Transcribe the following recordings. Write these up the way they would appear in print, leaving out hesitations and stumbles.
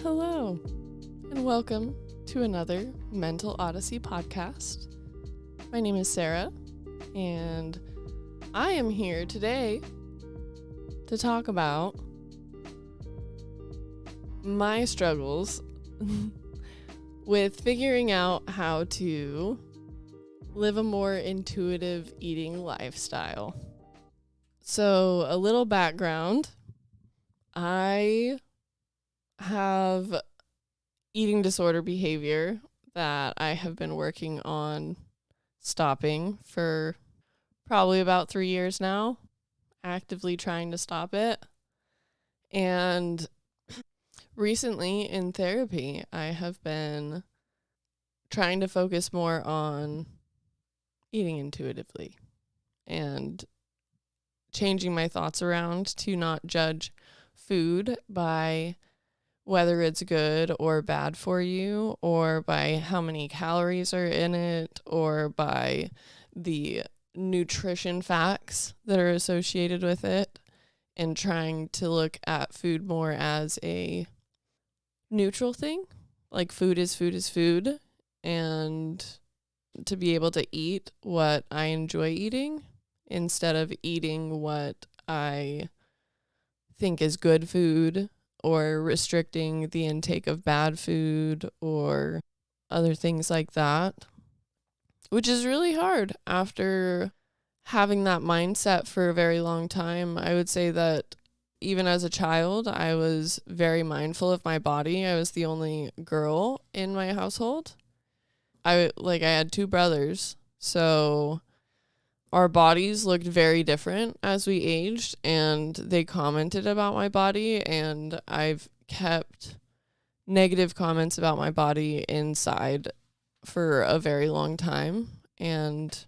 Hello, and welcome to another Mental Odyssey podcast. My name is Sarah, and I am here today to talk about my struggles with figuring out how to live a more intuitive eating lifestyle. So, a little background. I have eating disorder behavior that I have been working on stopping for probably about 3 years now, actively trying to stop it. And recently in therapy, I have been trying to focus more on eating intuitively and changing my thoughts around to not judge food by whether it's good or bad for you, or by how many calories are in it, or by the nutrition facts that are associated with it, and trying to look at food more as a neutral thing. Like food is food, and to be able to eat what I enjoy eating instead of eating what I think is good food, or restricting the intake of bad food or other things like that, which is really hard after having that mindset for a very long time. I would say that even as a child, I was very mindful of my body. I was the only girl in my household. I had two brothers, so our bodies looked very different as we aged, and they commented about my body, and I've kept negative comments about my body inside for a very long time, and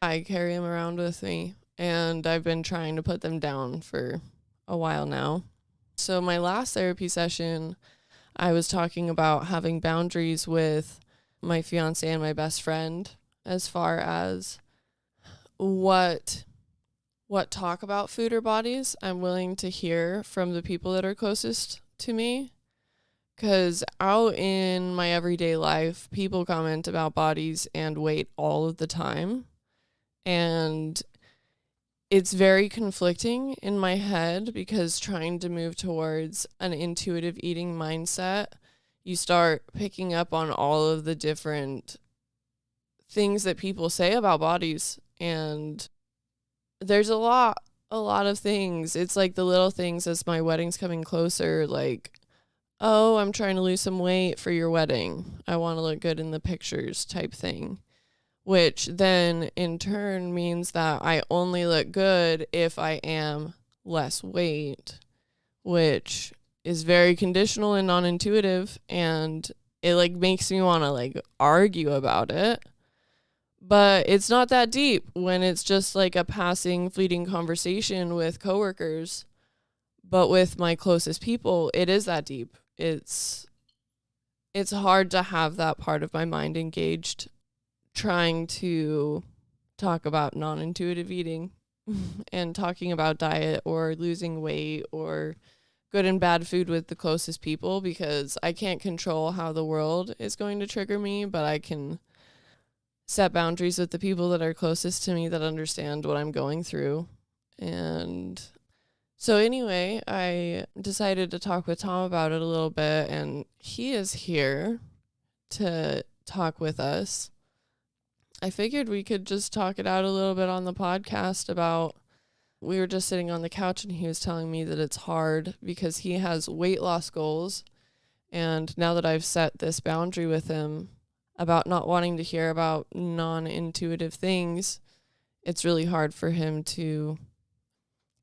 I carry them around with me, and I've been trying to put them down for a while now. So my last therapy session, I was talking about having boundaries with my fiance and my best friend as far as what talk about food or bodies I'm willing to hear from the people that are closest to me. Because out in my everyday life, people comment about bodies and weight all of the time. And it's very conflicting in my head, because trying to move towards an intuitive eating mindset, you start picking up on all of the different things that people say about bodies. And there's a lot of things. It's like the little things as my wedding's coming closer, like, oh, I'm trying to lose some weight for your wedding. I want to look good in the pictures type thing, which then in turn means that I only look good if I am less weight, which is very conditional and non-intuitive, and it makes me want to argue about it. But it's not that deep when it's just like a passing, fleeting conversation with coworkers. But with my closest people, it is that deep. It's hard to have that part of my mind engaged trying to talk about non-intuitive eating and talking about diet or losing weight or good and bad food with the closest people, because I can't control how the world is going to trigger me, but I can set boundaries with the people that are closest to me that understand what I'm going through. And so anyway, I decided to talk with Tom about it a little bit, and he is here to talk with us. I figured we could just talk it out a little bit on the podcast about, we were just sitting on the couch and he was telling me that it's hard because he has weight loss goals. And now that I've set this boundary with him about not wanting to hear about non-intuitive things, it's really hard for him to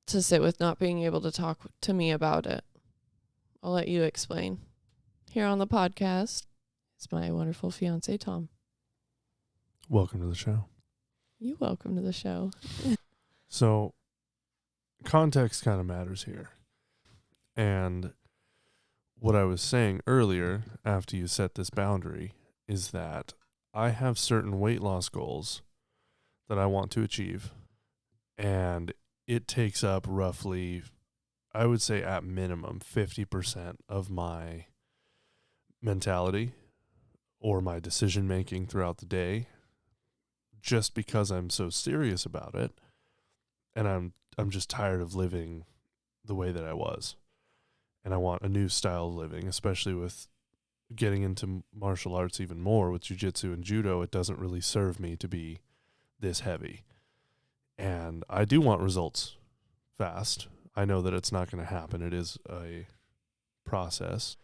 sit with not being able to talk to me about it. I'll let you explain. Here on the podcast is my wonderful fiance, Tom. Welcome to the show. You're welcome to the show. So, context kind of matters here. And what I was saying earlier, after you set this boundary, is that I have certain weight loss goals that I want to achieve. And it takes up roughly, I would say at minimum, 50% of my mentality or my decision making throughout the day just because I'm so serious about it, and I'm just tired of living the way that I was. And I want a new style of living, especially with getting into martial arts even more with jiu-jitsu and judo. It doesn't really serve me to be this heavy. And I do want results fast. I know that it's not going to happen. It is a process.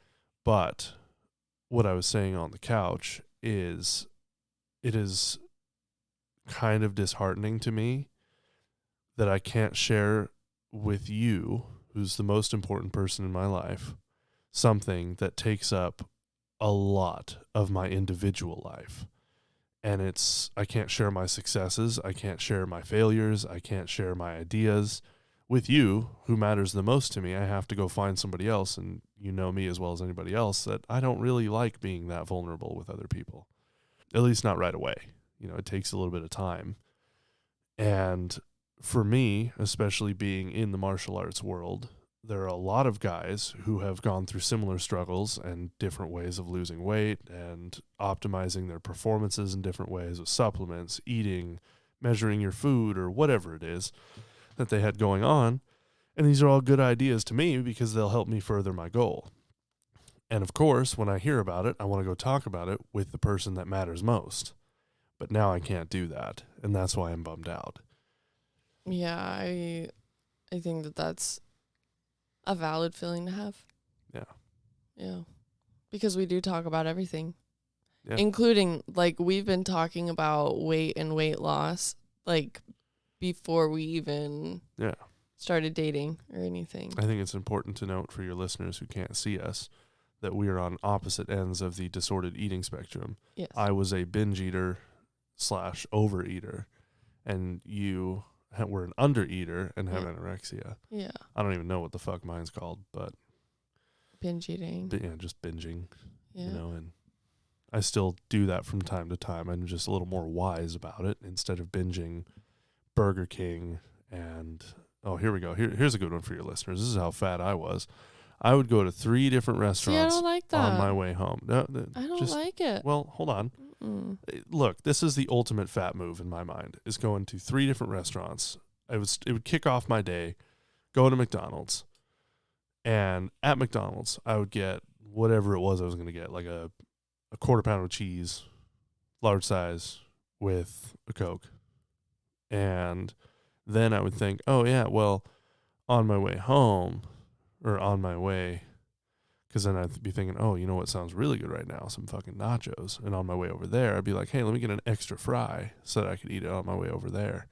But what I was saying on the couch is it is kind of disheartening to me that I can't share with you, who's the most important person in my life, something that takes up a lot of my individual life. And I can't share my successes, I can't share my failures, I can't share my ideas with you, who matters the most to me. I have to go find somebody else, and you know me as well as anybody else, that I don't really like being that vulnerable with other people. At least not right away. It takes a little bit of time. And for me, especially being in the martial arts world, there are a lot of guys who have gone through similar struggles and different ways of losing weight and optimizing their performances in different ways with supplements, eating, measuring your food, or whatever it is that they had going on. And these are all good ideas to me because they'll help me further my goal. And of course, when I hear about it, I want to go talk about it with the person that matters most. But now I can't do that, and that's why I'm bummed out. Yeah, I think that's a valid feeling to have. Yeah. Yeah. Because we do talk about everything. Yeah. Including, like, we've been talking about weight and weight loss, like, before we even started dating or anything. I think it's important to note for your listeners who can't see us that we are on opposite ends of the disordered eating spectrum. Yes. I was a binge eater / overeater, and you were an undereater and have anorexia. Yeah. I don't even know what the fuck mine's called, but binge eating. But yeah, just binging. Yeah. And I still do that from time to time. I'm just a little more wise about it instead of binging Burger King and here we go. Here's a good one for your listeners. This is how fat I was. I would go to 3 different restaurants I don't like that. on my way home. No, I don't like it. Well, hold on. Look, this is the ultimate fat move in my mind, is going to 3 different restaurants. It would kick off my day, go to McDonald's, and at McDonald's, I would get whatever it was I was going to get, like a quarter pound of cheese, large size, with a Coke. And then I would think, oh, yeah, well, on my way home, or on my way, because then I'd be thinking, oh, you know what sounds really good right now? Some fucking nachos. And on my way over there, I'd be like, hey, let me get an extra fry so that I could eat it on my way over there.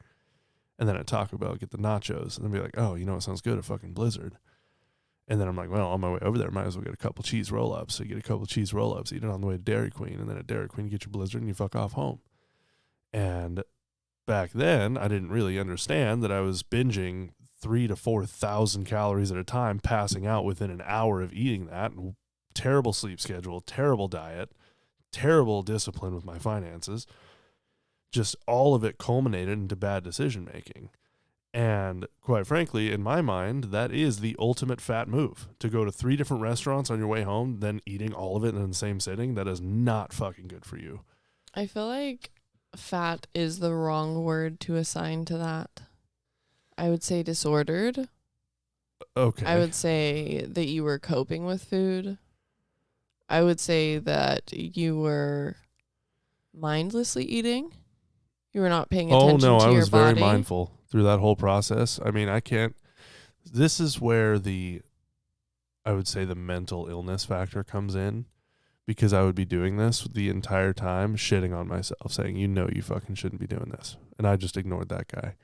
And then at Taco Bell, I'd get the nachos. And then be like, oh, you know what sounds good? A fucking Blizzard. And then I'm like, well, on my way over there, might as well get a couple cheese roll-ups. So you get a couple cheese roll-ups, eat it on the way to Dairy Queen. And then at Dairy Queen, you get your Blizzard and you fuck off home. And back then, I didn't really understand that I was binging 3,000 to 4,000 calories at a time, passing out within an hour of eating that. Terrible sleep schedule, terrible diet, terrible discipline with my finances. Just all of it culminated into bad decision making. And quite frankly, in my mind, that is the ultimate fat move. To go to 3 different restaurants on your way home, then eating all of it in the same sitting, that is not fucking good for you. I feel like fat is the wrong word to assign to that. I would say disordered. Okay. I would say that you were coping with food. I would say that you were mindlessly eating. You were not paying attention to your body. I was very mindful through that whole process. I mean, this is where I would say the mental illness factor comes in, because I would be doing this the entire time, shitting on myself, saying, you fucking shouldn't be doing this. And I just ignored that guy.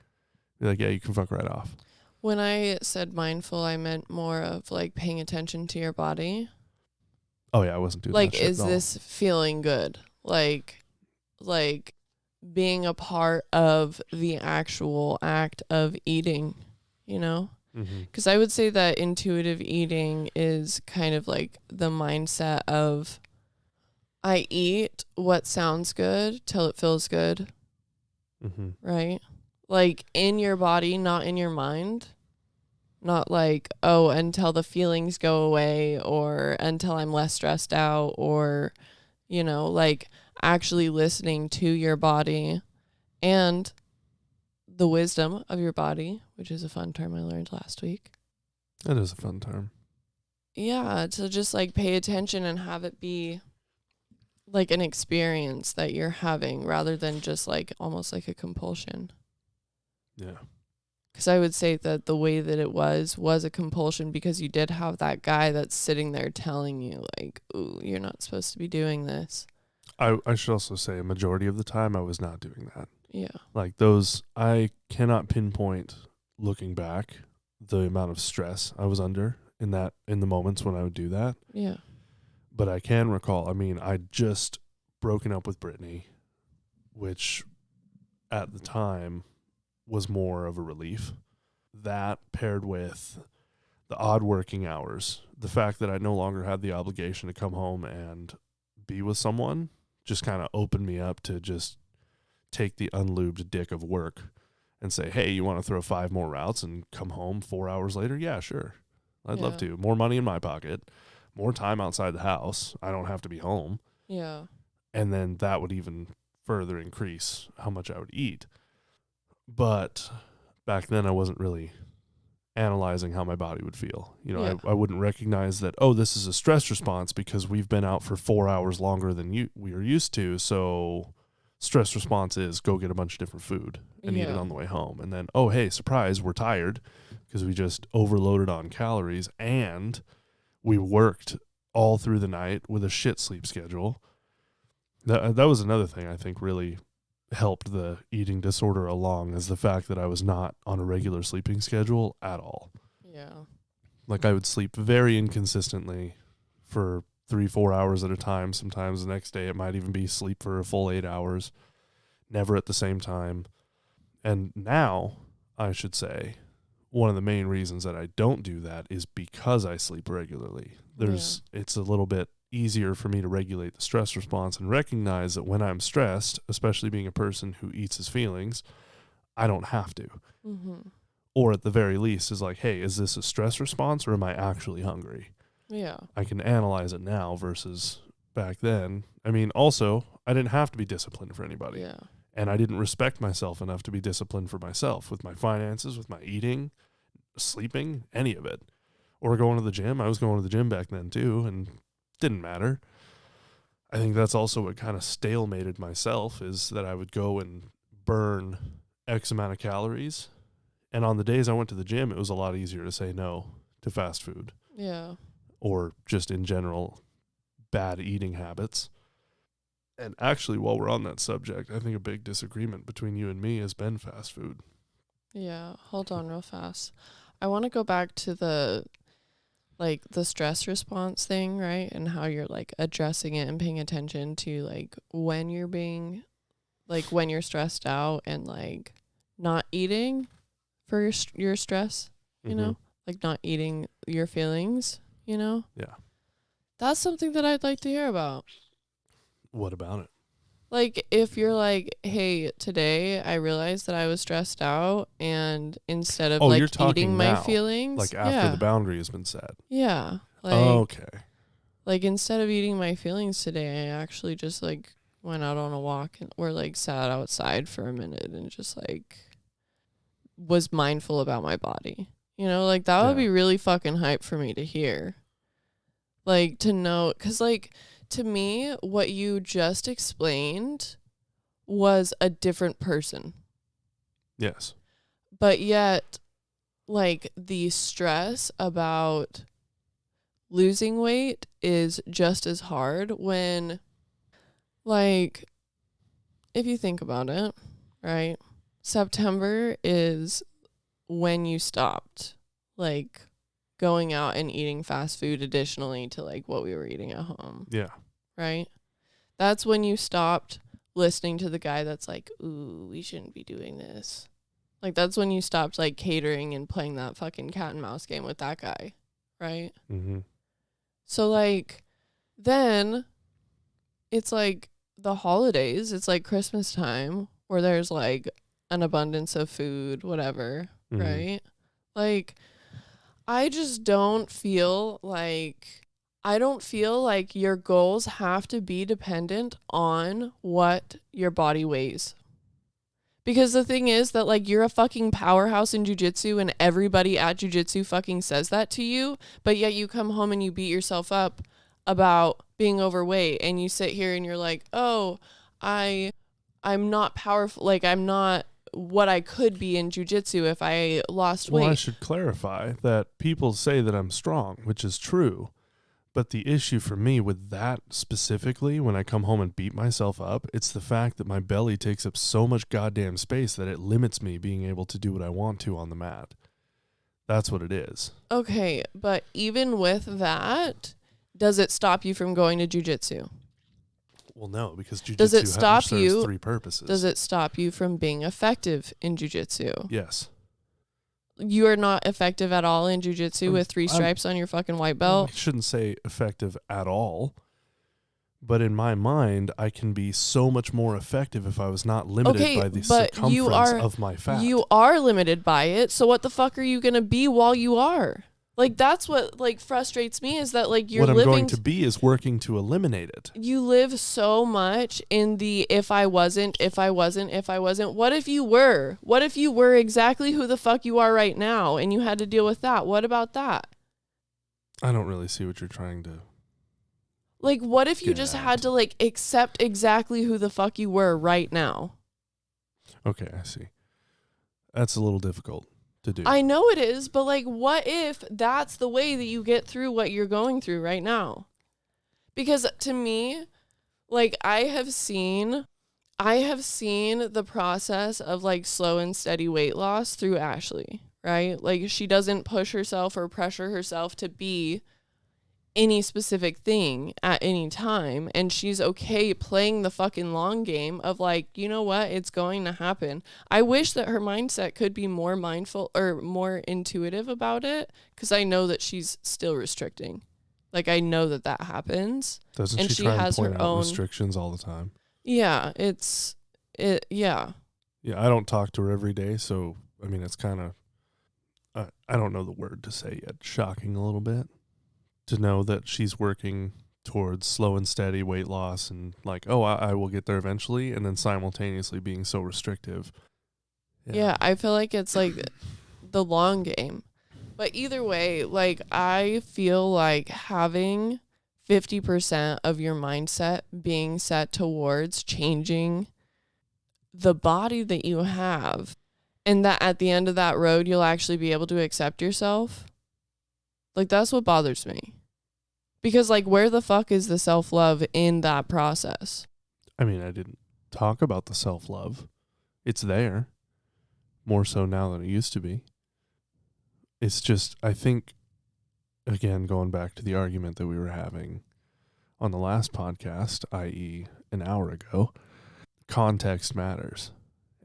Be like, yeah, you can fuck right off. When I said mindful, I meant more of like paying attention to your body. Oh yeah, I wasn't doing like, that shit is this feeling good? Like being a part of the actual act of eating, Because I would say that intuitive eating is kind of like the mindset of, I eat what sounds good till it feels good. Right? Like in your body, not in your mind. Not like, oh, until the feelings go away or until I'm less stressed out or, like actually listening to your body and the wisdom of your body, which is a fun term I learned last week. That is a fun term. Yeah, to just like pay attention and have it be like an experience that you're having rather than just like almost like a compulsion. Yeah. Because I would say that the way that it was a compulsion because you did have that guy that's sitting there telling you like, ooh, you're not supposed to be doing this. I should also say a majority of the time I was not doing that. Yeah. Like those, I cannot pinpoint looking back the amount of stress I was under in the moments when I would do that. Yeah. But I can recall, I mean, I'd just broken up with Brittany, which at the time was more of a relief. That paired with the odd working hours, the fact that I no longer had the obligation to come home and be with someone just kind of opened me up to just take the unlubed dick of work and say, hey, you want to throw 5 more routes and come home 4 hours later? Yeah, sure. I'd love to. More money in my pocket, more time outside the house. I don't have to be home. Yeah. And then that would even further increase how much I would eat. But back then I wasn't really analyzing how my body would feel. I wouldn't recognize that, oh, this is a stress response because we've been out for 4 hours longer than we are used to. So stress response is go get a bunch of different food and eat it on the way home. And then, oh, hey, surprise, we're tired because we just overloaded on calories and we worked all through the night with a shit sleep schedule. That was another thing I think really helped the eating disorder along, is the fact that I was not on a regular sleeping schedule at all. Yeah. Like I would sleep very inconsistently for 3-4 hours at a time. Sometimes the next day it might even be sleep for a full 8 hours, never at the same time. And now, I should say, one of the main reasons that I don't do that is because I sleep regularly. It's a little bit easier for me to regulate the stress response and recognize that when I'm stressed, especially being a person who eats his feelings, I don't have to. Mm-hmm. Or at the very least is like, hey, is this a stress response or am I actually hungry? Yeah. I can analyze it now versus back then. I mean, also, I didn't have to be disciplined for anybody. Yeah. And I didn't respect myself enough to be disciplined for myself with my finances, with my eating, sleeping, any of it. Or going to the gym. I was going to the gym back then too, and didn't matter. I think that's also what kind of stalemated myself, is that I would go and burn X amount of calories. And on the days I went to the gym, it was a lot easier to say no to fast food. Yeah. Or just in general, bad eating habits. And actually, while we're on that subject, I think a big disagreement between you and me has been fast food. Yeah. Hold on real fast. I want to go back to the stress response thing, right? And how you're like addressing it and paying attention to like when you're being like when you're stressed out and like not eating for your stress, you know, like not eating your feelings, you know? Yeah. That's something that I'd like to hear about. What about it? Like if you're like, hey, today I realized that I was stressed out and instead of like eating my feelings. Like after the boundary has been set. Yeah. Like, okay. Like instead of eating my feelings today, I actually just like went out on a walk or like sat outside for a minute and just like was mindful about my body. You know, like that would be really fucking hype for me to hear. Like to know, 'cause like to me, what you just explained was a different person. Yes. But yet, like the stress about losing weight is just as hard when, like, if you think about it, right? September is when you stopped, like, going out and eating fast food additionally to, like, what we were eating at home. Yeah. Right? That's when you stopped listening to the guy that's like, ooh, we shouldn't be doing this. Like, that's when you stopped, like, catering and playing that fucking cat and mouse game with that guy. Right? Mm-hmm. So, like, then it's, like, the holidays. It's, like, Christmas time where there's, like, an abundance of food, whatever. Right? Like, I just don't feel like your goals have to be dependent on what your body weighs. Because the thing is that, like, you're a fucking powerhouse in jiu-jitsu and everybody at jiu-jitsu fucking says that to you, but yet you come home and you beat yourself up about being overweight and you sit here and you're like, "Oh, I'm not powerful, like I'm not what I could be in jiu-jitsu if I lost weight." Well, I should clarify that people say that I'm strong, which is true. But the issue for me with that specifically, when I come home and beat myself up, it's the fact that my belly takes up so much goddamn space that it limits me being able to do what I want to on the mat. That's what it is. Okay, but even with that, does it stop you from going to jiu-jitsu? Well, no, because Does it jiu-jitsu stop serves you? three purposes. Does it stop you from being effective in jiu-jitsu? Yes. You are not effective at all in jiu-jitsu with 3 stripes on your fucking white belt? I shouldn't say effective at all. But in my mind, I can be so much more effective if I was not limited by the circumference of my fat. You are limited by it, so what the fuck are you going to be while you are? Like, that's what, like, frustrates me, is that, like, you're what I'm living... going to be is working to eliminate it. You live so much in the if I wasn't. What if you were? What if you were exactly who the fuck you are right now and you had to deal with that? What about that? I don't really see what you're trying to... Like, what if you just had to, like, accept exactly who the fuck you were right now? Okay, I see. That's a little difficult to do. I know it is, but, like, what if that's the way that you get through what you're going through right now? Because to me, like, I have seen the process of, like, slow and steady weight loss through Ashley, right? Like, she doesn't push herself or pressure herself to be any specific thing at any time, and she's okay playing the fucking long game of, like, you know what, it's going to happen. I wish that her mindset could be more mindful or more intuitive about it, because I know that she's still restricting. Like, I know that happens. Doesn't and she try has and point her out own restrictions all the time? Yeah, yeah. Yeah, I don't talk to her every day, so, I mean, it's kind of, I don't know the word to say yet, shocking a little bit to know that she's working towards slow and steady weight loss and, like, oh, I will get there eventually, and then simultaneously being so restrictive. Yeah, I feel like it's, like, the long game. But either way, like, I feel like having 50% of your mindset being set towards changing the body that you have, and that at the end of that road, you'll actually be able to accept yourself. Like, that's what bothers me. Because, like, where the fuck is the self-love in that process? I mean, I didn't talk about the self-love. It's there. More so now than it used to be. It's just, I think, again, going back to the argument that we were having on the last podcast, i.e. an hour ago, context matters.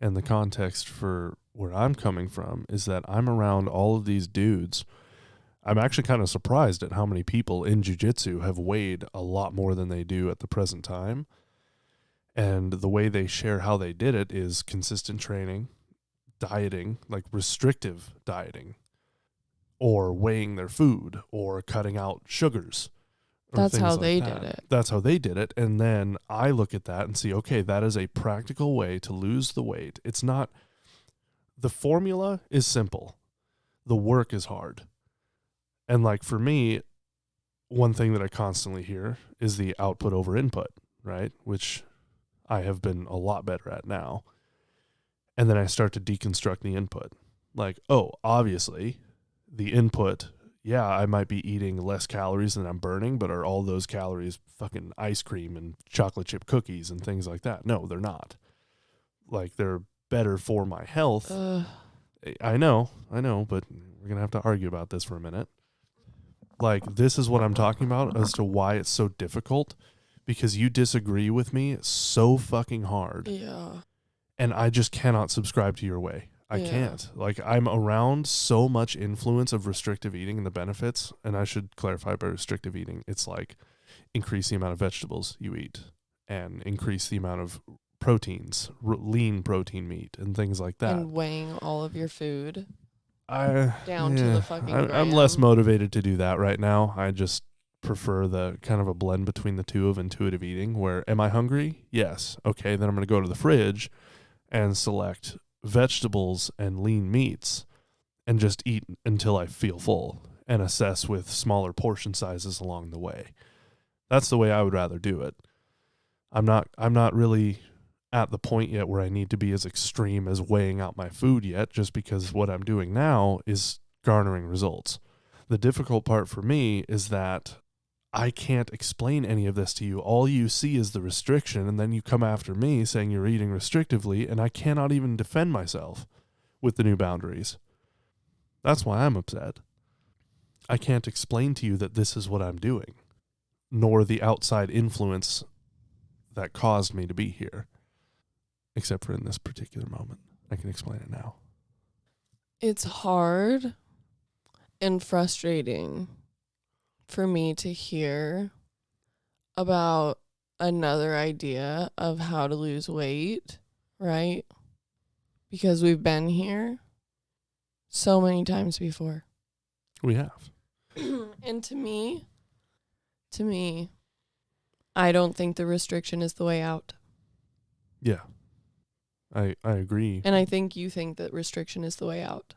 And the context for where I'm coming from is that I'm around all of these dudes. I'm actually kind of surprised at how many people in jiu-jitsu have weighed a lot more than they do at the present time. And the way they share how they did it is consistent training, dieting, like restrictive dieting, or weighing their food, or cutting out sugars. That's how they did it. That's how they did it. And then I look at that and see, okay, that is a practical way to lose the weight. It's not, the formula is simple. The work is hard. And, like, for me, one thing that I constantly hear is the output over input, right? Which I have been a lot better at now. And then I start to deconstruct the input. Like, oh, obviously, the input, yeah, I might be eating less calories than I'm burning, but are all those calories fucking ice cream and chocolate chip cookies and things like that? No, they're not. Like, they're better for my health. I know, but we're going to have to argue about this for a minute. Like, this is what I'm talking about as to why it's so difficult, because you disagree with me so fucking hard. Yeah. And I just cannot subscribe to your way. I can't. Like, I'm around so much influence of restrictive eating and the benefits, and I should clarify by restrictive eating, it's like increase the amount of vegetables you eat and increase the amount of proteins, lean protein meat and things like that. And weighing all of your food. down to the fucking I'm less gram. motivated to do that right now. I just prefer the kind of a blend between the two of intuitive eating where, am I hungry? Yes. Okay, then I'm going to go to the fridge and select vegetables and lean meats and just eat until I feel full and assess with smaller portion sizes along the way. That's the way I would rather do it. I'm not really at the point yet where I need to be as extreme as weighing out my food yet, just because what I'm doing now is garnering results. The difficult part for me is that I can't explain any of this to you. All you see is the restriction, and then you come after me saying you're eating restrictively, and I cannot even defend myself with the new boundaries. That's why I'm upset. I can't explain to you that this is what I'm doing, nor the outside influence that caused me to be here. Except for in this particular moment. I can explain it now. It's hard and frustrating for me to hear about another idea of how to lose weight, right? Because we've been here so many times before. We have. And to me, I don't think the restriction is the way out. Yeah. I agree. And I think you think that restriction is the way out.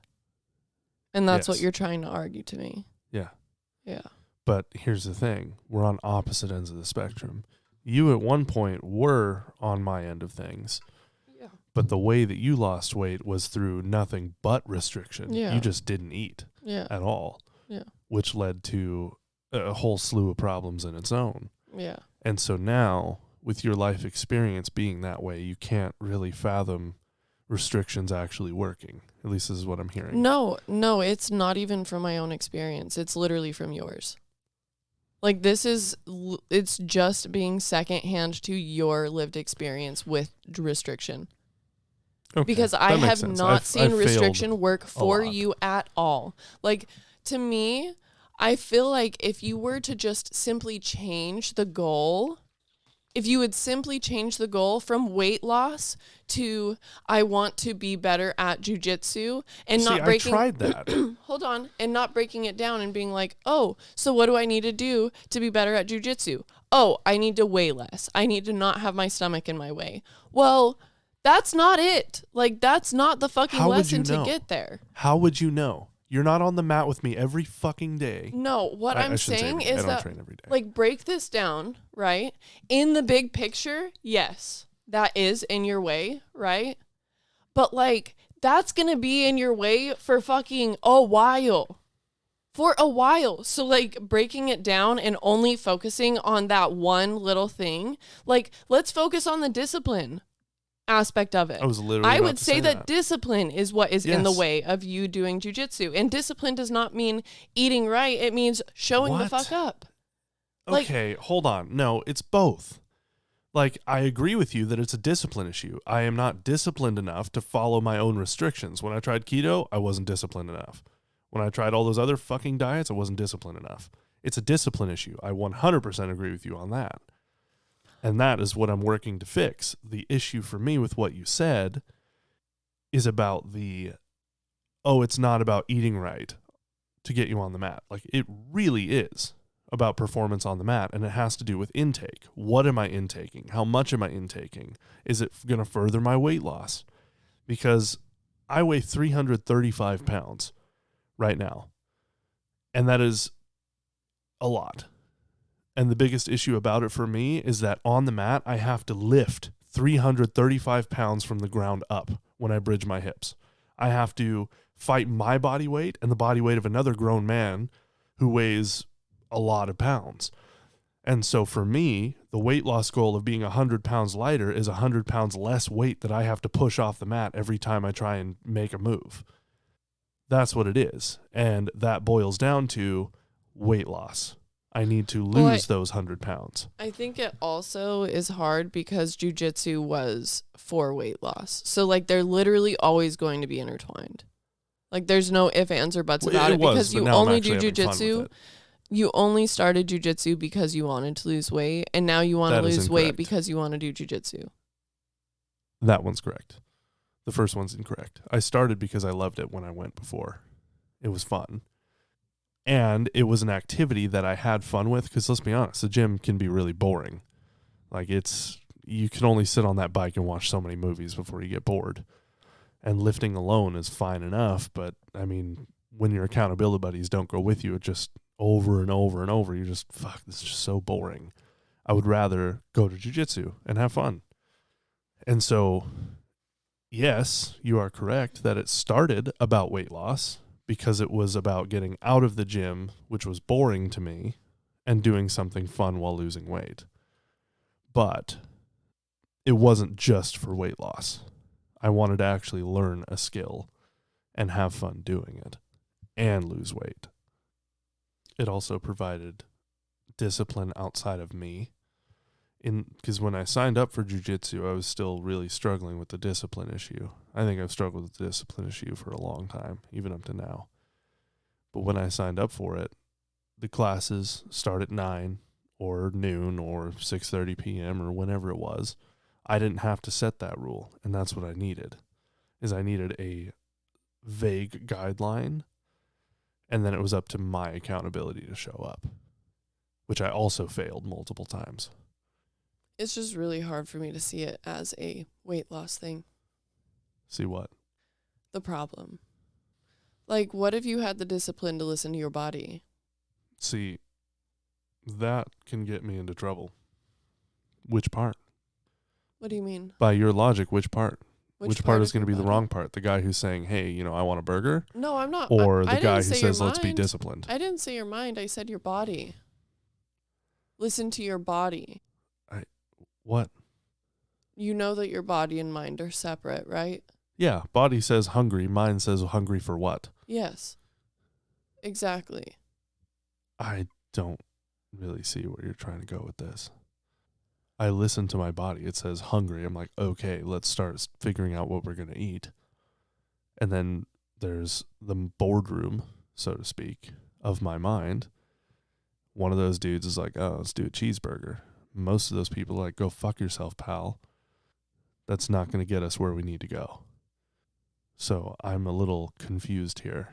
And that's what Yes. you're trying to argue to me. Yeah. Yeah. But here's the thing. We're on opposite ends of the spectrum. You at one point were on my end of things. Yeah. But the way that you lost weight was through nothing but restriction. Yeah. You just didn't eat at all. Yeah. Which led to a whole slew of problems in its own. Yeah. And so now, with your life experience being that way, you can't really fathom restrictions actually working. At least this is what I'm hearing. No, it's not even from my own experience. It's literally from yours. Like it's just being secondhand to your lived experience with restriction. Okay, because I that makes have sense. not seen I've restriction work for lot. you at all. Like, to me, I feel like if you were to just simply change the goal, if you would simply change the goal from weight loss to I want to be better at jujitsu and not breaking. I tried that. Hold on, and not breaking it down and being like, oh, so what do I need to do to be better at jujitsu? Oh, I need to weigh less. I need to not have my stomach in my way. Well, that's not it. Like, that's not the fucking lesson to get there. How would you know? You're not on the mat with me every fucking day. No, what I'm saying is that, train every day. like, break this down, right? In the big picture, yes, that is in your way, right? But, like, that's going to be in your way for fucking a while. For a while. So, like, breaking it down and only focusing on that one little thing, like, let's focus on the discipline aspect of it. I would say that discipline is what is in the way of you doing jujitsu. And discipline does not mean eating right. It means showing the fuck up. Okay, hold on. No, it's both. Like, I agree with you that it's a discipline issue. I am not disciplined enough to follow my own restrictions. When I tried keto, I wasn't disciplined enough. When I tried all those other fucking diets, I wasn't disciplined enough. It's a discipline issue. I 100% agree with you on that. And that is what I'm working to fix. The issue for me with what you said is about it's not about eating right to get you on the mat. Like, it really is about performance on the mat, and it has to do with intake. What am I intaking? How much am I intaking? Is it going to further my weight loss? Because I weigh 335 pounds right now, and that is a lot. And the biggest issue about it for me is that on the mat, I have to lift 335 pounds from the ground up when I bridge my hips. I have to fight my body weight and the body weight of another grown man who weighs a lot of pounds. And so for me, the weight loss goal of being 100 pounds lighter is 100 pounds less weight that I have to push off the mat every time I try and make a move. That's what it is. And that boils down to weight loss. I need to lose those 100 pounds. I think it also is hard because jujitsu was for weight loss. So, like, they're literally always going to be intertwined. Like, there's no ifs, ands, or buts about it because you only do jujitsu. You only started jujitsu because you wanted to lose weight, and now you want to lose weight because you want to do jujitsu. That one's correct. The first one's incorrect. I started because I loved it when I went before. It was fun. And it was an activity that I had fun with because, let's be honest, the gym can be really boring. Like, you can only sit on that bike and watch so many movies before you get bored. And lifting alone is fine enough, but, I mean, when your accountability buddies don't go with you, it just over and over and over, you're just, fuck, this is just so boring. I would rather go to jiu-jitsu and have fun. And so, yes, you are correct that it started about weight loss because it was about getting out of the gym, which was boring to me, and doing something fun while losing weight. But it wasn't just for weight loss. I wanted to actually learn a skill and have fun doing it and lose weight. It also provided discipline outside of me. Because when I signed up for jiu-jitsu, I was still really struggling with the discipline issue. I think I've struggled with the discipline issue for a long time, even up to now. But when I signed up for it, the classes start at 9 or noon or 6:30 p.m. or whenever it was. I didn't have to set that rule, and that's what I needed. I needed a vague guideline, and then it was up to my accountability to show up, which I also failed multiple times. It's just really hard for me to see it as a weight loss thing. See what? The problem. Like, what if you had the discipline to listen to your body? See, that can get me into trouble. Which part? What do you mean? By your logic, which part? Which part is going to be your the body? wrong part? The guy who's saying, hey, I want a burger? No, I'm not. Or I the guy didn't who say your says, let's be mind. disciplined? I didn't say your mind. I said your body. Listen to your body. What? You know that your body and mind are separate, right? Yeah, body says hungry, mind says hungry for what? Yes. Exactly. I don't really see where you're trying to go with this. I listen to my body. It says hungry. I'm like, okay, let's start figuring out what we're going to eat. And then there's the boardroom, so to speak, of my mind. One of those dudes is like, oh, let's do a cheeseburger. Most of those people are like, go fuck yourself, pal. That's not going to get us where we need to go. So I'm a little confused here.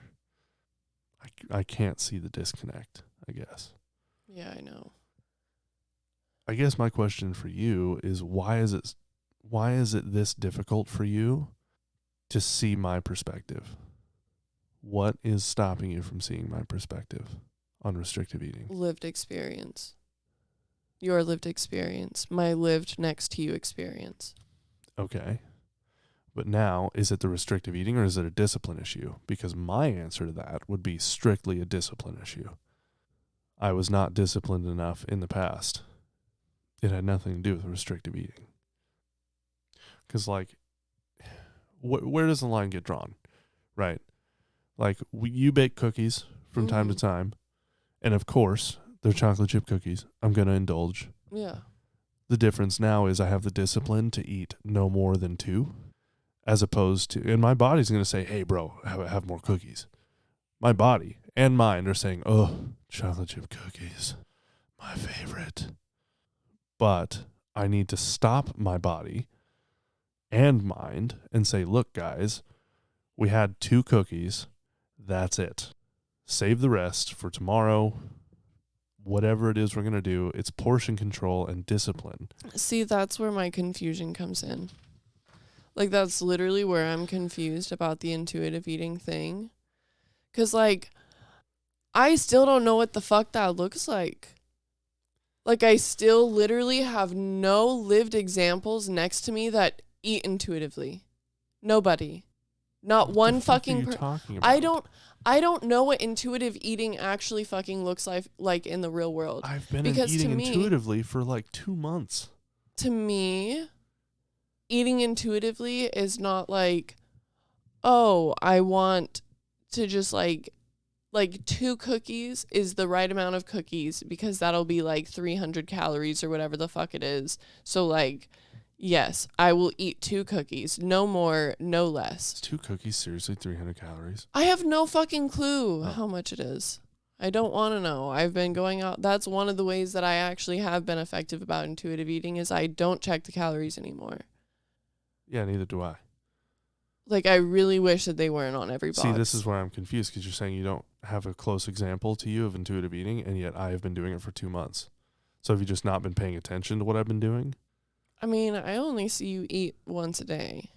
I can't see the disconnect, I guess. Yeah, I know. I guess my question for you is why is it this difficult for you to see my perspective? What is stopping you from seeing my perspective on restrictive eating? Lived experience. Your lived experience. My lived next to you experience. Okay. But now, is it the restrictive eating or is it a discipline issue? Because my answer to that would be strictly a discipline issue. I was not disciplined enough in the past. It had nothing to do with restrictive eating. Because, where does the line get drawn? Right? Like, you bake cookies from time to time, and of course, they're chocolate chip cookies. I'm going to indulge. Yeah. The difference now is I have the discipline to eat no more than 2, as opposed to, and my body's going to say, hey, bro, have more cookies. My body and mind are saying, oh, chocolate chip cookies, my favorite. But I need to stop my body and mind and say, look, guys, we had 2 cookies. That's it. Save the rest for tomorrow. Whatever it is we're going to do, it's portion control and discipline. See, that's where my confusion comes in. Like, that's literally where I'm confused about the intuitive eating thing. 'Cause, I still don't know what the fuck that looks like. Like, I still literally have no lived examples next to me that eat intuitively. Nobody. Not What one the fuck fucking are you talking about? I don't know what intuitive eating actually fucking looks like in the real world. I've been Because eating to me, intuitively for 2 months. To me, eating intuitively is not like, oh, I want to just like 2 cookies is the right amount of cookies because that'll be 300 calories or whatever the fuck it is. So yes, I will eat 2 cookies. No more, no less. Is 2 cookies seriously 300 calories? I have no fucking clue how much it is. I don't want to know. I've been going out. That's one of the ways that I actually have been effective about intuitive eating is I don't check the calories anymore. Yeah, neither do I. Like, I really wish that they weren't on every box. See, this is where I'm confused, because you're saying you don't have a close example to you of intuitive eating, and yet I have been doing it for 2 months. So have you just not been paying attention to what I've been doing? I mean, I only see you eat once a day.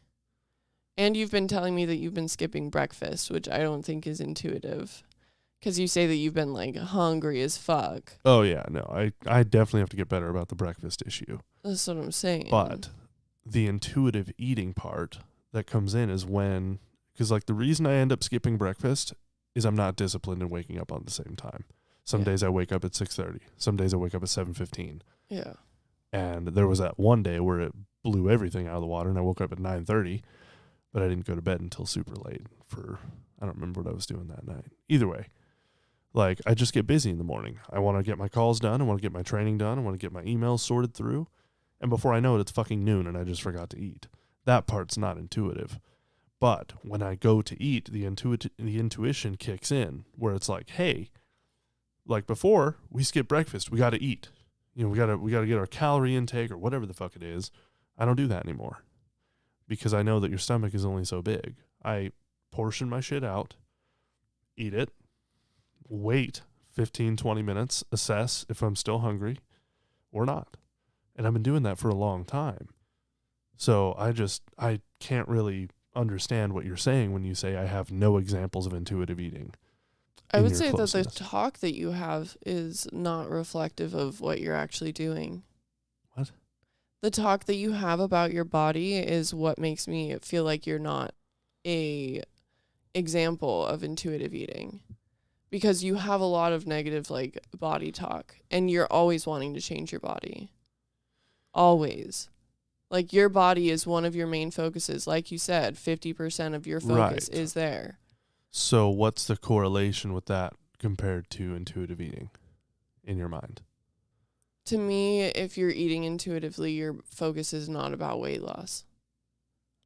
And you've been telling me that you've been skipping breakfast, which I don't think is intuitive. Because you say that you've been, like, hungry as fuck. Oh, yeah, no. I definitely have to get better about the breakfast issue. That's what I'm saying. But the intuitive eating part that comes in is when... Because, like, the reason I end up skipping breakfast is I'm not disciplined in waking up on the same time. Some days I wake up at 6:30. Some days I wake up at 7:15. Yeah. And there was that one day where it blew everything out of the water, and I woke up at 9:30, but I didn't go to bed until super late I don't remember what I was doing that night. Either way, like, I just get busy in the morning. I want to get my calls done. I want to get my training done. I want to get my emails sorted through. And before I know it, it's fucking noon, and I just forgot to eat. That part's not intuitive. But when I go to eat, the intuition kicks in, where it's like, hey, like before, we skip breakfast. We got to eat. You know, we got to get our calorie intake or whatever the fuck it is. I don't do that anymore, because I know that your stomach is only so big. I portion my shit out, eat it, wait 15, 20 minutes, assess if I'm still hungry or not. And I've been doing that for a long time. So I can't really understand what you're saying when you say I have no examples of intuitive eating. I would say that the talk that you have is not reflective of what you're actually doing. What? The talk that you have about your body is what makes me feel like you're not a example of intuitive eating, because you have a lot of negative, like, body talk, and you're always wanting to change your body. Always. Like, your body is one of your main focuses. Like you said, 50% of your focus is there. So what's the correlation with that compared to intuitive eating in your mind? To me, if you're eating intuitively, your focus is not about weight loss.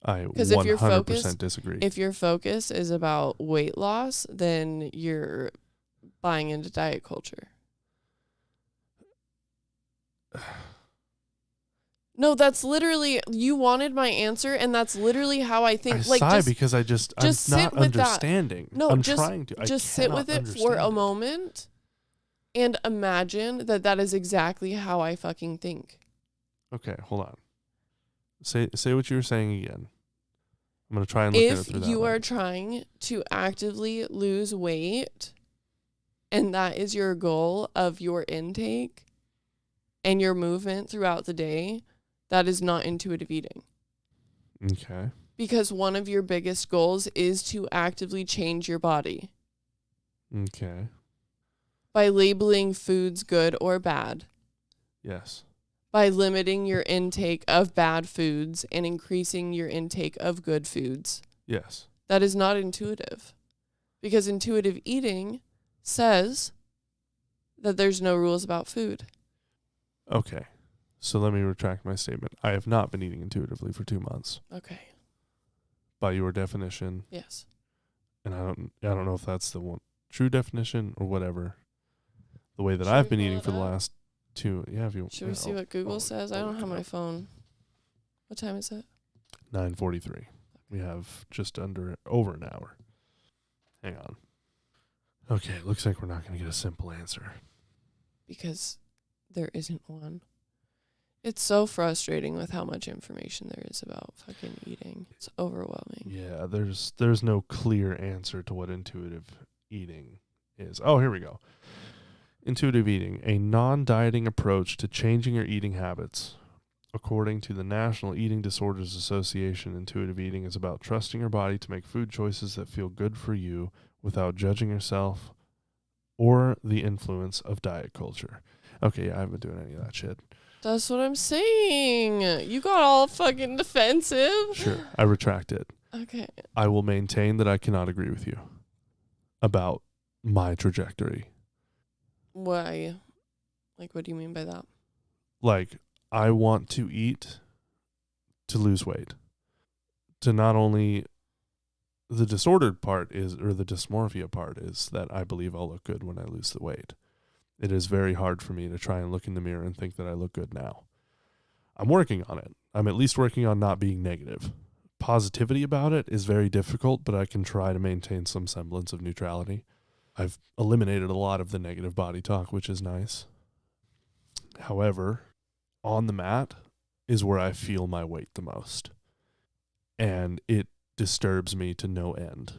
I 100% disagree. If your focus is about weight loss, then you're buying into diet culture. No, that's literally, you wanted my answer, and that's literally how I think. I sigh because I'm not understanding. No, I'm trying to. Just sit with it for a moment and imagine that is exactly how I fucking think. Okay, hold on. Say what you were saying again. I'm going to try and look at it through that. If you are trying to actively lose weight, and that is your goal of your intake and your movement throughout the day, that is not intuitive eating. Okay. Because one of your biggest goals is to actively change your body. Okay. By labeling foods good or bad. Yes. By limiting your intake of bad foods and increasing your intake of good foods. Yes. That is not intuitive. Because intuitive eating says that there's no rules about food. Okay. So let me retract my statement. I have not been eating intuitively for 2 months. Okay. By your definition. Yes. And I don't know if that's the one true definition or whatever. The way that I've been eating for the last 2. Yeah, if you Should we see what Google says? I don't have my phone. What time is it? 9:43. We have just over an hour. Hang on. Okay, it looks like we're not going to get a simple answer. Because there isn't one. It's so frustrating with how much information there is about fucking eating. It's overwhelming. Yeah, there's no clear answer to what intuitive eating is. Oh, here we go. Intuitive eating, a non-dieting approach to changing your eating habits. According to the National Eating Disorders Association, intuitive eating is about trusting your body to make food choices that feel good for you without judging yourself or the influence of diet culture. Okay, I haven't been doing any of that shit. That's what I'm saying. You got all fucking defensive. Sure, I retract it. Okay. I will maintain that I cannot agree with you about my trajectory. Why? Like, what do you mean by that? Like, I want to eat to lose weight. To not only the disordered part is, or the dysmorphia part is that I believe I'll look good when I lose the weight. It is very hard for me to try and look in the mirror and think that I look good now. I'm working on it. I'm at least working on not being negative, positivity about it is very difficult, but I can try to maintain some semblance of neutrality. I've eliminated a lot of the negative body talk, which is nice. However, on the mat is where I feel my weight the most. And it disturbs me to no end.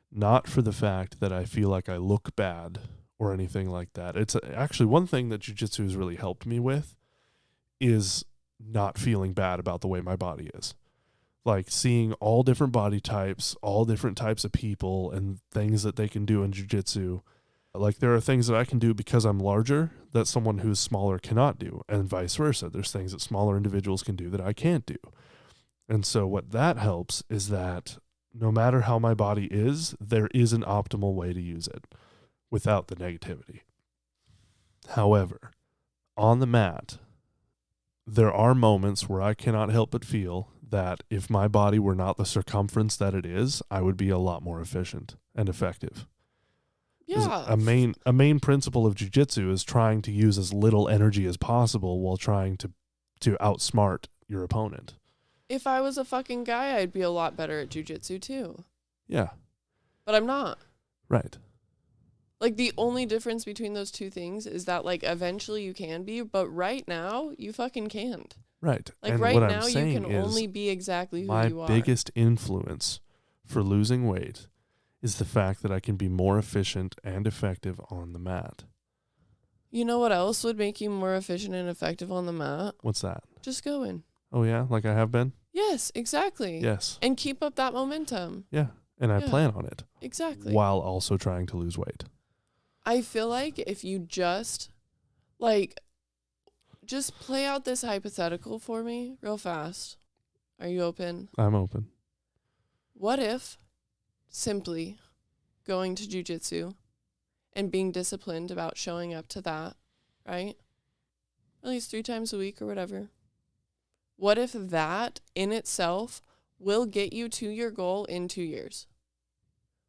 Not for the fact that I feel like I look bad or anything like that. It's actually one thing that jiu-jitsu has really helped me with is not feeling bad about the way my body is. Like seeing all different body types, all different types of people and things that they can do in jiu-jitsu. Like there are things that I can do because I'm larger that someone who's smaller cannot do, and vice versa. There's things that smaller individuals can do that I can't do. And so what that helps is that no matter how my body is, there is an optimal way to use it without the negativity. However, on the mat, there are moments where I cannot help but feel that if my body were not the circumference that it is, I would be a lot more efficient and effective. Yeah. A main principle of jiu-jitsu is trying to use as little energy as possible while trying to outsmart your opponent. If I was a fucking guy, I'd be a lot better at jiu-jitsu too. Yeah. But I'm not. Right. Like the only difference between those two things is that like eventually you can be, but right now you fucking can't. Right. Like and right what now I'm you saying can is only be exactly who my you are. biggest influence for losing weight is the fact that I can be more efficient and effective on the mat. You know what else would make you more efficient and effective on the mat? What's that? Just go in. Oh, yeah? Like I have been? Yes, exactly. Yes. And keep up that momentum. Yeah. And I plan on it. Exactly. While also trying to lose weight. I feel like if you just play out this hypothetical for me real fast. Are you open? I'm open. What if simply going to jiu-jitsu and being disciplined about showing up to that, right? At least 3 times a week or whatever. What if that in itself will get you to your goal in 2 years?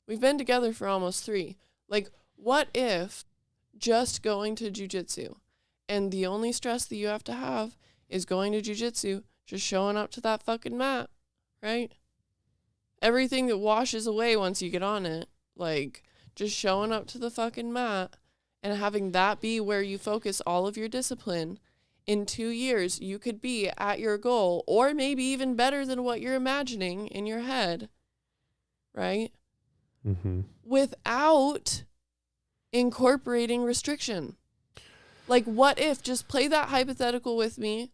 We've been together for almost 3. Like, what if just going to jiu-jitsu and the only stress that you have to have is going to jiu-jitsu, just showing up to that fucking mat, right? Everything that washes away once you get on it, like just showing up to the fucking mat and having that be where you focus all of your discipline. In 2 years, you could be at your goal or maybe even better than what you're imagining in your head, right? Mm-hmm. Without incorporating restriction. Like, what if, just play that hypothetical with me,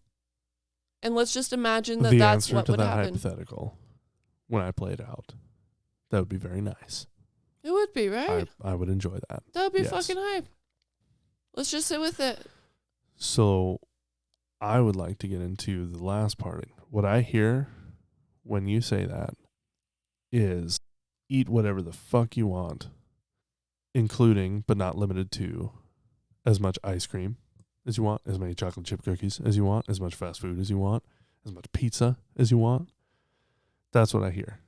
and let's just imagine that that's what would happen. The answer to that hypothetical, when I play it out, that would be very nice. It would be, right? I would enjoy that. That would be fucking hype. Let's just sit with it. So, I would like to get into the last part. What I hear when you say that is eat whatever the fuck you want, including, but not limited to, as much ice cream as you want, as many chocolate chip cookies as you want, as much fast food as you want, as much pizza as you want. That's what I hear.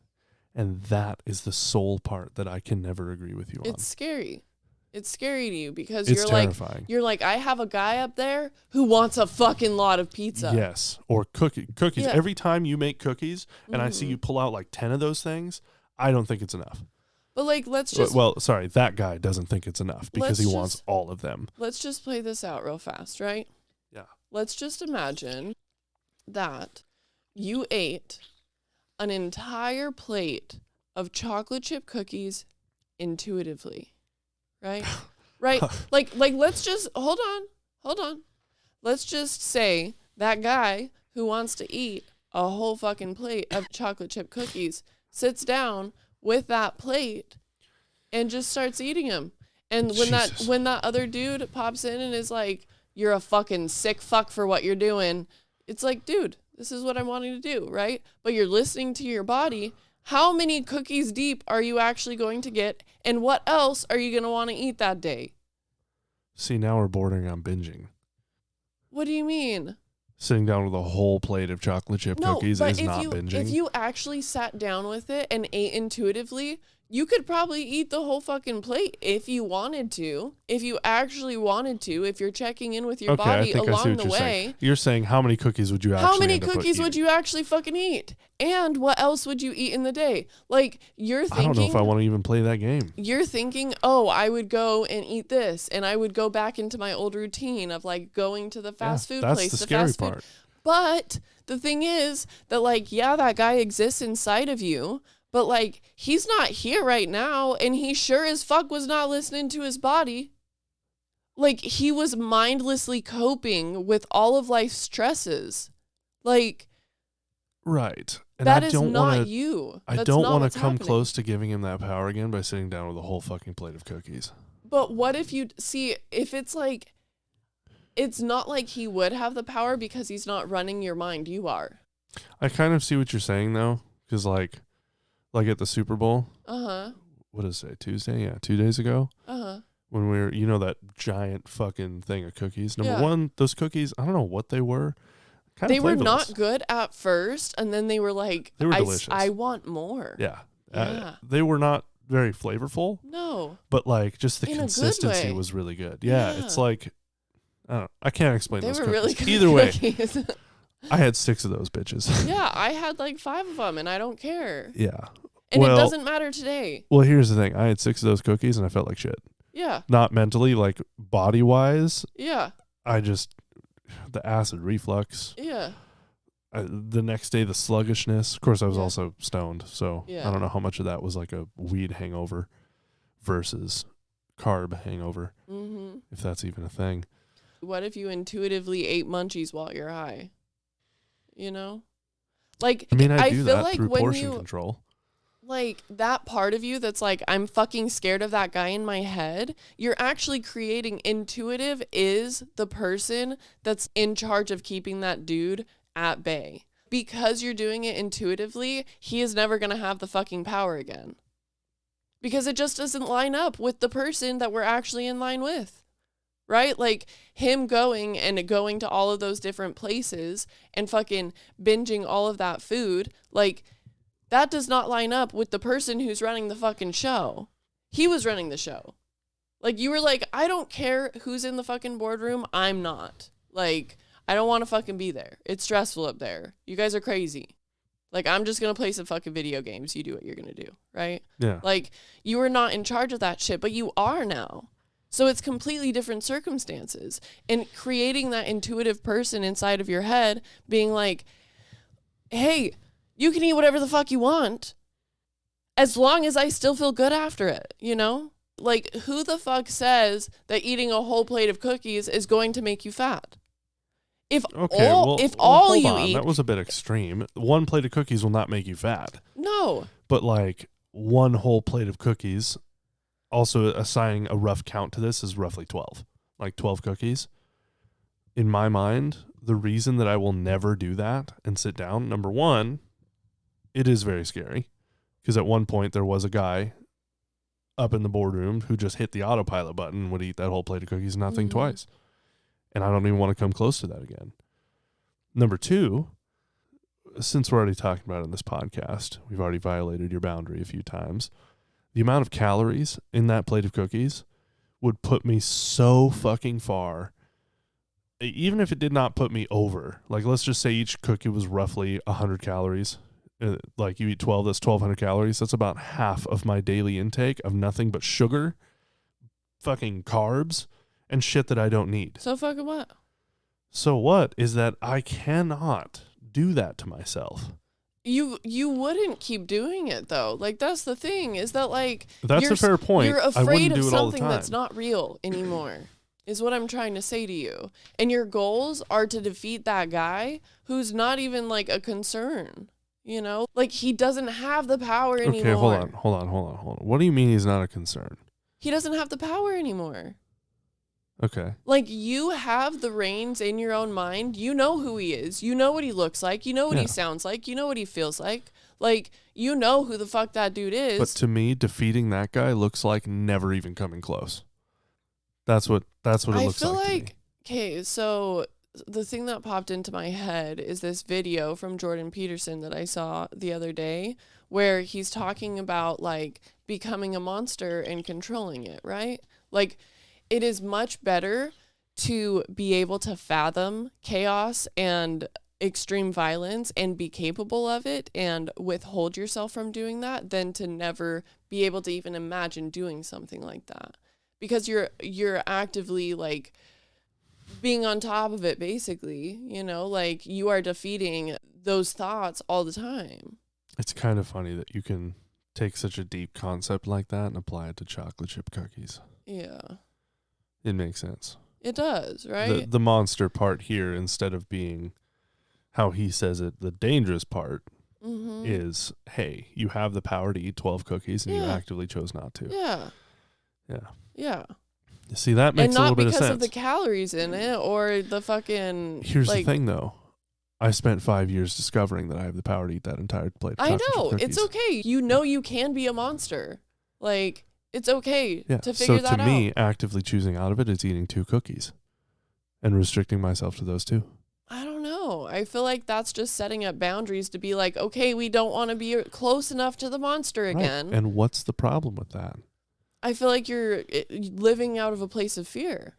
And that is the sole part that I can never agree with you on. It's scary. It's scary to you because it's terrifying. You're like, I have a guy up there who wants a fucking lot of pizza. Yes. Or cookies. Yeah. Every time you make cookies and I see you pull out like 10 of those things, I don't think it's enough. But like, let's just... Well, sorry, that guy doesn't think it's enough because he wants all of them. Let's just play this out real fast, right? Yeah. Let's just imagine that you ate an entire plate of chocolate chip cookies intuitively, right? Right? like, let's just... Hold on. Let's just say that guy who wants to eat a whole fucking plate of chocolate chip cookies sits down with that plate and just starts eating them. And when that other dude pops in and is like, you're a fucking sick fuck for what you're doing, it's like, dude, this is what I'm wanting to do, right? But you're listening to your body. How many cookies deep are you actually going to get? And what else are you going to want to eat that day? See, now we're bordering on binging. What do you mean? Sitting down with a whole plate of chocolate chip cookies is not binging. If you actually sat down with it and ate intuitively, You could probably eat the whole fucking plate if you wanted to. If you actually wanted to, if you're checking in with your body I think I see along what the you're way. Saying. You're saying how many cookies would you actually How many end up cookies would you actually fucking eat? And what else would you eat in the day? Like, you're thinking... I don't know if I want to even play that game. You're thinking, oh, I would go and eat this, and I would go back into my old routine of, like, going to the fast food place. That's the scary part. But the thing is that, like, yeah, that guy exists inside of you, but, like, he's not here right now, and he sure as fuck was not listening to his body. Like, he was mindlessly coping with all of life's stresses. Like... Right. And that is not you. I don't want to come close to giving him that power again by sitting down with a whole fucking plate of cookies. But what if you... See, if it's like... It's not like he would have the power because he's not running your mind. You are. I kind of see what you're saying, though, because, like at the Super Bowl. What is it? Tuesday? Yeah, 2 days ago. When we were, that giant fucking thing of cookies. Number one, those cookies, I don't know what they were. They were not good at first, and then they were like, they were delicious. I want more. Yeah. They were not very flavorful. No. But, like, just the consistency was really good. Yeah, it's like, I don't know. I can't explain those cookies. They were really good Either cookies. way, I had 6 of those bitches. Yeah, I had like 5 of them, and I don't care. Yeah. And it doesn't matter today. Well, here's the thing. I had 6 of those cookies, and I felt like shit. Yeah. Not mentally, like body-wise. Yeah. The acid reflux. Yeah. The next day, the sluggishness. Of course, I was also stoned, so I don't know how much of that was like a weed hangover versus carb hangover, if that's even a thing. What if you intuitively ate munchies while you're high? Like, I mean, I do feel that like through when portion control. Like, that part of you that's like, I'm fucking scared of that guy in my head, you're actually creating... Intuitive is the person that's in charge of keeping that dude at bay. Because you're doing it intuitively, he is never going to have the fucking power again. Because it just doesn't line up with the person that we're actually in line with. Right? Like, him going to all of those different places and fucking binging all of that food, like... That does not line up with the person who's running the fucking show. He was running the show. Like, you were like, I don't care who's in the fucking boardroom. I'm not. Like, I don't want to fucking be there. It's stressful up there. You guys are crazy. Like, I'm just going to play some fucking video games. You do what you're going to do, right? Yeah. Like, you were not in charge of that shit, but you are now. So it's completely different circumstances. And creating that intuitive person inside of your head being like, hey... You can eat whatever the fuck you want as long as I still feel good after it, Like, who the fuck says that eating a whole plate of cookies is going to make you fat? If all you eat... That was a bit extreme. 1 plate of cookies will not make you fat. No. But, like, 1 whole plate of cookies, also assigning a rough count to this, is roughly 12. Like, 12 cookies. In my mind, the reason that I will never do that and sit down, number one... It is very scary because at one point there was a guy up in the boardroom who just hit the autopilot button and would eat that whole plate of cookies and not think twice. And I don't even want to come close to that again. Number 2, since we're already talking about it in this podcast, we've already violated your boundary a few times. The amount of calories in that plate of cookies would put me so fucking far. Even if it did not put me over, like let's just say each cookie was roughly 100 calories. Like you eat 12, that's 1,200 calories. That's about half of my daily intake of nothing but sugar, fucking carbs, and shit that I don't need. So fucking what? So what is that I cannot do that to myself. You wouldn't keep doing it though. Like that's the thing is that like that's a fair point. You're afraid of something that's not real anymore. Is what I'm trying to say to you. And your goals are to defeat that guy who's not even like a concern. Like he doesn't have the power anymore. Okay, hold on. What do you mean he's not a concern? He doesn't have the power anymore. Okay. Like you have the reins in your own mind. You know who he is. You know what he looks like. You know what he sounds like. You know what he feels like. Like you know who the fuck that dude is. But to me, defeating that guy looks like never even coming close. That's what it looks like. I feel like okay, so the thing that popped into my head is this video from Jordan Peterson that I saw the other day where he's talking about like becoming a monster and controlling it, right? Like it is much better to be able to fathom chaos and extreme violence and be capable of it and withhold yourself from doing that than to never be able to even imagine doing something like that. Because you're actively like being on top of it, basically, you know, like you are defeating those thoughts all the time. It's kind of funny that you can take such a deep concept like that and apply it to chocolate chip cookies. Yeah. It makes sense. It does, right? The monster part here, instead of being how he says it, the dangerous part is, hey, you have the power to eat 12 cookies and you actively chose not to. Yeah. Yeah. Yeah. See, that makes a little bit of sense. And not because of the calories in it or the fucking... Here's the thing, though. I spent 5 years discovering that I have the power to eat that entire plate of chocolate chip cookies. It's okay. You know you can be a monster. Like, it's okay to figure that out. So to me, actively choosing out of it is eating 2 cookies and restricting myself to those 2. I don't know. I feel like that's just setting up boundaries to be like, okay, we don't want to be close enough to the monster again. Right. And what's the problem with that? I feel like you're living out of a place of fear.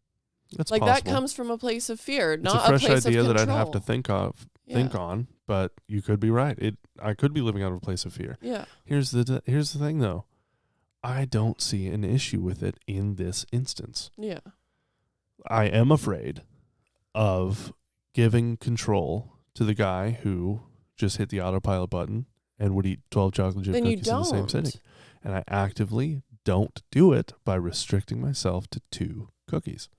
That's like possible. That comes from a place of fear, it's not a fresh a place idea of that control. I'd have to think on, but you could be right. I could be living out of a place of fear. Yeah. Here's the thing, though. I don't see an issue with it in this instance. Yeah. I am afraid of giving control to the guy who just hit the autopilot button and would eat 12 chocolate chip cookies in the same sitting. And I actively don't do it by restricting myself to 2 cookies.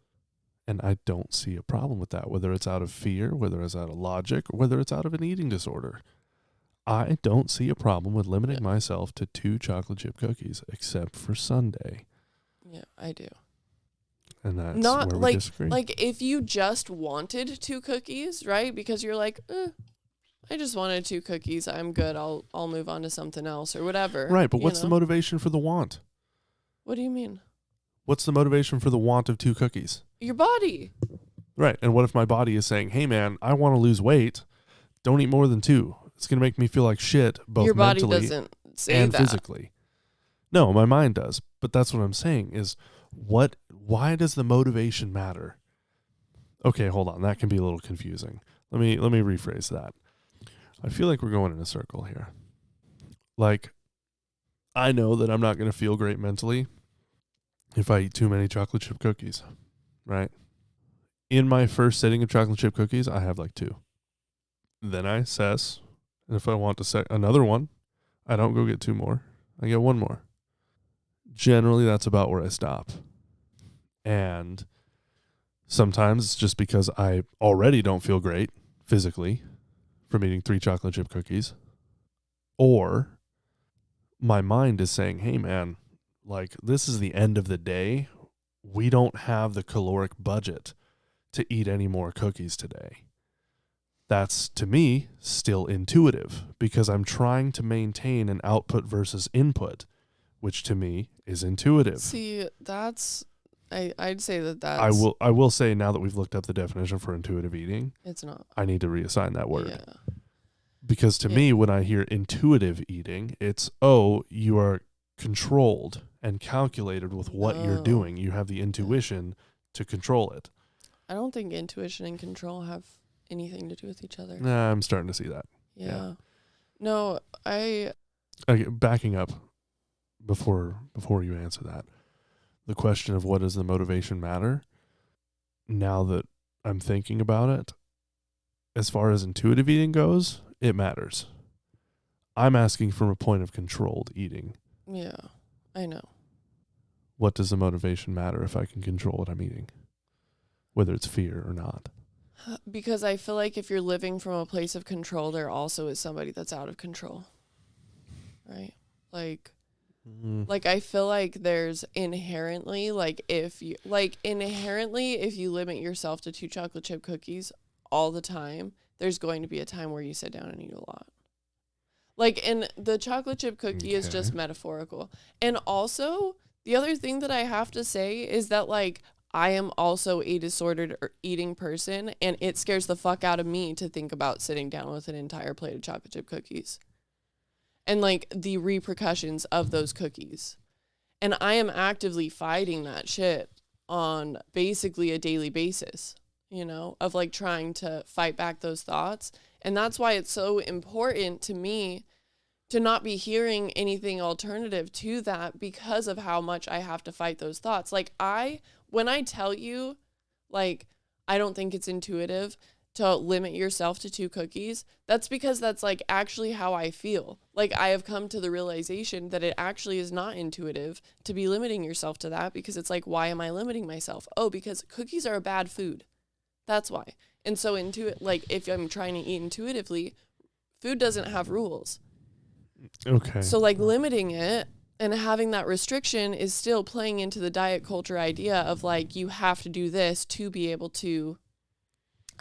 And I don't see a problem with that, whether it's out of fear, whether it's out of logic, or whether it's out of an eating disorder. I don't see a problem with limiting myself to 2 chocolate chip cookies, except for Sunday. Yeah, I do. And that's not where we like disagree. Like if you just wanted 2 cookies, right? Because you're like, I just wanted 2 cookies. I'm good. I'll move on to something else or whatever. Right, but what's the motivation for the want? What do you mean? What's the motivation for the want of 2 cookies? Your body. Right, and what if my body is saying, hey man, I want to lose weight. Don't eat more than 2. It's going to make me feel like shit, both your body mentally doesn't say and that. Physically. No, my mind does. But that's what I'm saying is, why does the motivation matter? Okay, hold on. That can be a little confusing. Let me rephrase that. I feel like we're going in a circle here. Like, I know that I'm not going to feel great mentally if I eat too many chocolate chip cookies, right? In my first sitting of chocolate chip cookies, I have like 2. Then I assess, and if I want to set another one, I don't go get 2 more. I get 1 more. Generally, that's about where I stop. And sometimes it's just because I already don't feel great physically from eating 3 chocolate chip cookies. Or my mind is saying, hey man, like this is the end of the day. We don't have the caloric budget to eat any more cookies today. That's, to me, still intuitive because I'm trying to maintain an output versus input, which to me is intuitive. See, I'd say that's... I will say, now that we've looked up the definition for intuitive eating, it's not. I need to reassign that word. Yeah. Because to me, when I hear intuitive eating, it's, you are controlled and calculated with what you're doing. You have the intuition to control it. I don't think intuition and control have anything to do with each other. Nah, I'm starting to see that. Yeah. No, backing up before you answer that, the question of what does the motivation matter, now that I'm thinking about it, as far as intuitive eating goes, it matters. I'm asking from a point of controlled eating. Yeah, I know. What does the motivation matter if I can control what I'm eating? Whether it's fear or not. Because I feel like if you're living from a place of control, there also is somebody that's out of control. Right? Like I feel like there's inherently, if you limit yourself to 2 chocolate chip cookies all the time, there's going to be a time where you sit down and eat a lot. And the chocolate chip cookie is just metaphorical. And also, the other thing that I have to say is that, I am also a disordered eating person, and it scares the fuck out of me to think about sitting down with an entire plate of chocolate chip cookies and like the repercussions of those cookies. And I am actively fighting that shit on basically a daily basis, you know, of like trying to fight back those thoughts. And that's why it's so important to me to not be hearing anything alternative to that, because of how much I have to fight those thoughts. Like when I tell you, like, I don't think it's intuitive to limit yourself to 2 cookies, that's because that's like actually how I feel. Like, I have come to the realization that it actually is not intuitive to be limiting yourself to that, because it's like, why am I limiting myself? Oh, because cookies are a bad food. That's why. And so like, if I'm trying to eat intuitively, food doesn't have rules. Okay. So like limiting it and having that restriction is still playing into the diet culture idea of like, you have to do this to be able to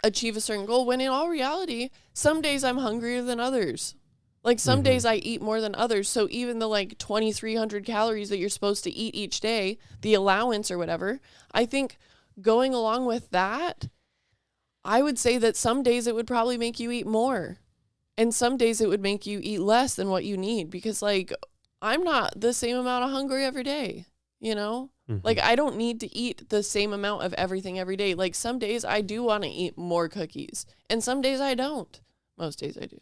achieve a certain goal, when in all reality, some days I'm hungrier than others. Like some days I eat more than others. So even the like 2,300 calories that you're supposed to eat each day, the allowance or whatever, I think going along with that, I would say that some days it would probably make you eat more. And some days it would make you eat less than what you need, because like I'm not the same amount of hungry every day, you know? Like I don't need to eat the same amount of everything every day. Like some days I do want to eat more cookies, and some days I don't. Most days I do.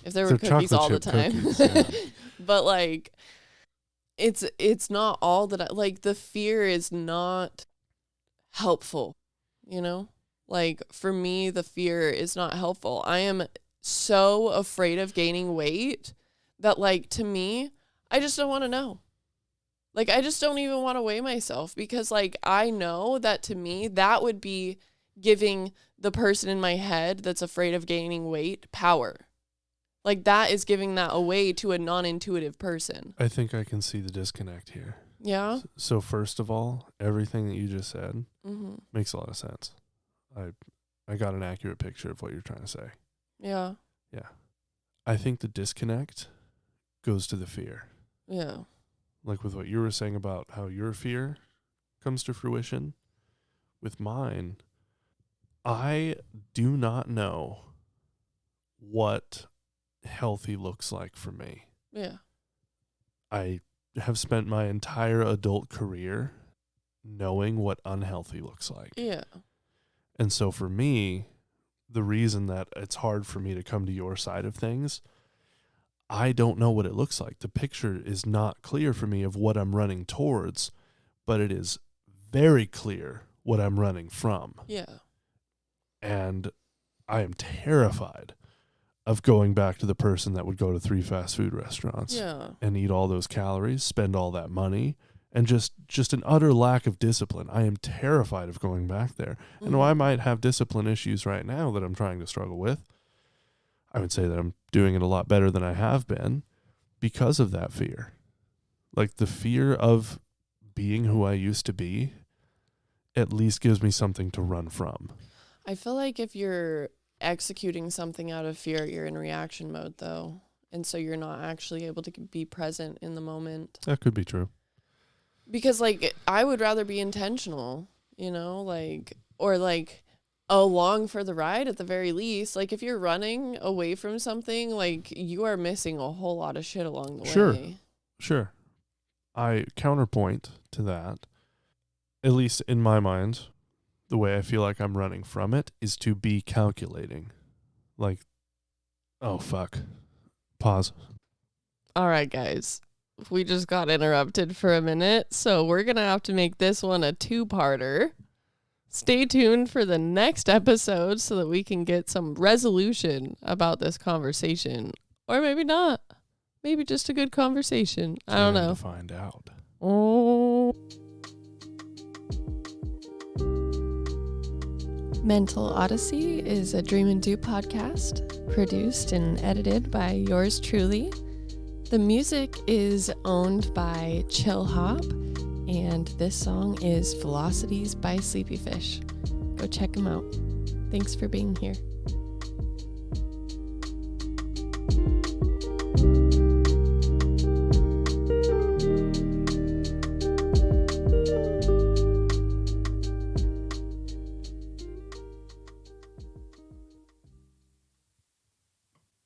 If there were cookies all the time. Cookies, yeah. But like it's not all that like the fear is not helpful, you know? Like for me, the fear is not helpful. I am so afraid of gaining weight that like to me, I just don't want to know. Like I just don't even want to weigh myself, because like I know that to me that would be giving the person in my head that's afraid of gaining weight power. Like that is giving that away to a non-intuitive person. I think I can see the disconnect here. Yeah. So first of all, everything that you just said makes a lot of sense. I got an accurate picture of what you're trying to say. Yeah. Yeah. I think the disconnect goes to the fear. Yeah. Like with what you were saying about how your fear comes to fruition, with mine, I do not know what healthy looks like for me. Yeah. I have spent my entire adult career knowing what unhealthy looks like. Yeah. And so for me, the reason that it's hard for me to come to your side of things, I don't know what it looks like. The picture is not clear for me of what I'm running towards, but it is very clear what I'm running from. Yeah. And I am terrified of going back to the person that would go to 3 fast food restaurants and eat all those calories, spend all that money, and just an utter lack of discipline. I am terrified of going back there. And while I might have discipline issues right now that I'm trying to struggle with, I would say that I'm doing it a lot better than I have been because of that fear. Like the fear of being who I used to be at least gives me something to run from. I feel like if you're executing something out of fear, you're in reaction mode though. And so you're not actually able to be present in the moment. That could be true. Because like I would rather be intentional, you know, like, or like along for the ride at the very least. Like if you're running away from something, like you are missing a whole lot of shit along the way. Sure. I counterpoint to that, at least in my mind, the way I feel like I'm running from it is to be calculating. Like, oh fuck. Pause. All right, guys. We just got interrupted for a minute, so we're going to have to make this one a 2-parter. Stay tuned for the next episode so that we can get some resolution about this conversation. Or maybe not. Maybe just a good conversation. I don't know. To find out. Oh. Mental Odyssey is a Dream and Do podcast, produced and edited by yours truly. The music is owned by Chill Hop, and this song is Velocities by Sleepy Fish. Go check them out. Thanks for being here.